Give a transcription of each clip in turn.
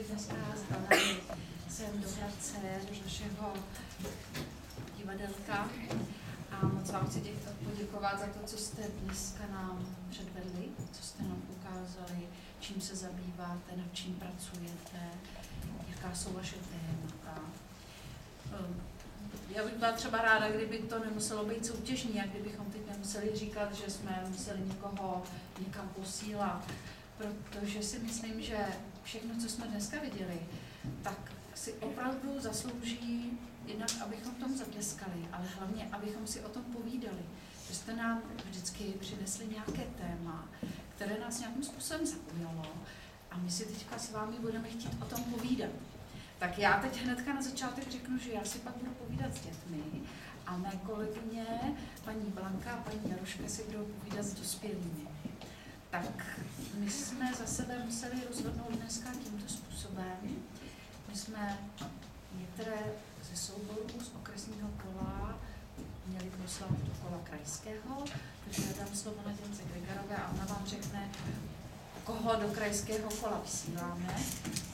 Dneska zdravím, jsem do Hradce, do našeho divadelka a moc vám chci poděkovat za to, co jste dneska nám předvedli, co jste nám ukázali, čím se zabýváte, nad čím pracujete, jaká jsou vaše témata. Já bych byla třeba ráda, kdyby to nemuselo být soutěžní a kdybychom teď nemuseli říkat, že jsme museli někoho někam posílat, protože si myslím, že všechno, co jsme dneska viděli, tak si opravdu zaslouží jednak, abychom tomu zatleskali, ale hlavně, abychom si o tom povídali. Že jste nám vždycky přinesli nějaké téma, které nás nějakým způsobem zaujalo a my si teďka s vámi budeme chtít o tom povídat. Tak já teď hnedka na začátek řeknu, že já si pak budu povídat s dětmi a mé kolegyně, paní Blanka a paní Jaroška, si budou povídat s dospělými. Tak my jsme za sebe museli rozhodnout dneska tímto způsobem. My jsme některé ze souborů z okresního kola měli poslat do kola krajského, takže já dám slovo na Děnce Gregarové a ona vám řekne, koho do krajského kola vysíláme,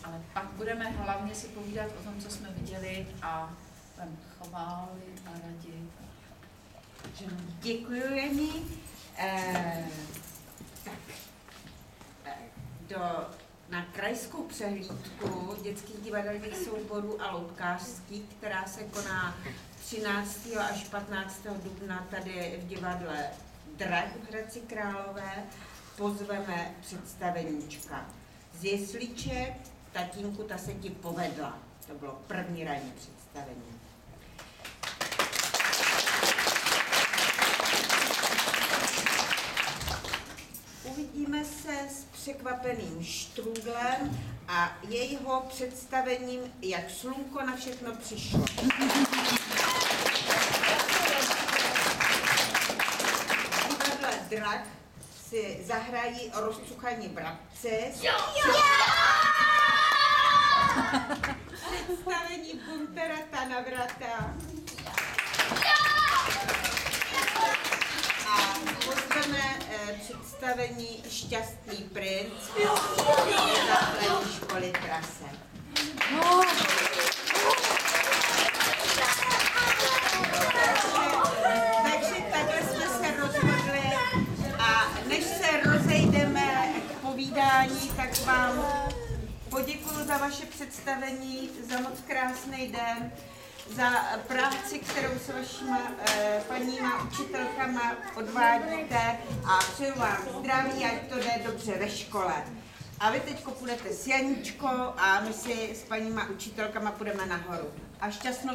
ale pak budeme hlavně si povídat o tom, co jsme viděli a chváli a radi. Děkuji, Jení. Na krajskou přehlídku dětských divadelních souborů a loutkářských, která se koná 13. až 15. dubna tady v divadle Drak v Hradci Králové, pozveme představeníčka z jesliček. Tatínku, ta se ti povedla. To bylo první ranní představení. Uvidíme se s překvapeným Štrůdlem a jeho představením, jak slunko na všechno přišlo. Divadle Drak si zahrají Rozcuchaní vrabci. Představení Buntera Tanavrata. A pozveme představení Šťastný princ z základní školy Trase. Takže takhle jsme se rozhodli a než se rozejdeme k povídání, tak vám poděkuju za vaše představení, za moc krásný den, za práci, kterou se vašima paníma učitelkama odvádíte a přeju vám zdraví, ať to jde dobře ve škole. A vy teď půjdete s Janíčkou a my si s paníma učitelkama půjdeme nahoru. A šťastnou